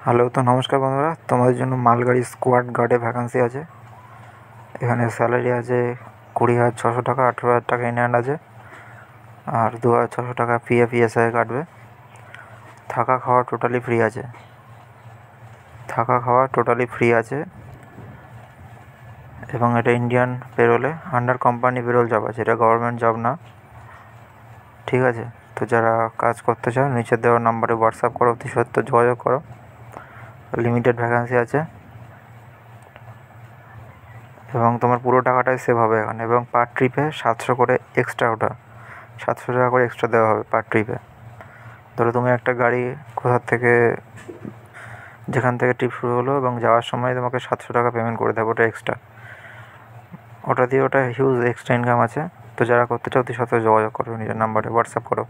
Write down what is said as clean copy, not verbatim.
Hello, তো নমস্কার বন্ধুরা, তোমাদের জন্য মালগাড়ি স্কোয়াড গার্ডে ভ্যাকান্সি আছে। এখানে স্যালারি আছে 20,600 টাকা, 18,000 টাকা ইন হ্যান্ড আছে, আর 2,600 টাকা পিএফ ইএসআই কাটবে। থাকা খাওয়া টোটালি ফ্রি আছে এবং এটা ইন্ডিয়ান পেরোলে আন্ডার কোম্পানি পেরোল জব আছে, এটা গভর্নমেন্ট জব না। ঠিক আছে, তো যারা কাজ করতে চাও নিচের দেওয়ার নাম্বারে হোয়াটসঅ্যাপ করো, অতি সত্ত্বর যোগাযোগ করো। লিমিটেড ভ্যাকান্সি আছে এবং তোমার পুরো টাকাটাই সেভ হবে এখানে। এবং পার ট্রিপে 700 করে এক্সট্রা, ওটা 700 টাকা করে এক্সট্রা দেওয়া হবে পার ট্রিপে। ধরো তুমি একটা গাড়ি যেখান থেকে ট্রিপ শুরু হলো এবং যাওয়ার সময় তোমাকে 700 টাকা পেমেন্ট করে দেবো, ওটা এক্সট্রা। ওটা হিউজ এক্সট্রা ইনকাম আছে। তো যারা করতে চাও অতি সত্ত্বর যোগাযোগ করো, নিজের নাম্বারে হোয়াটসঅ্যাপ করো।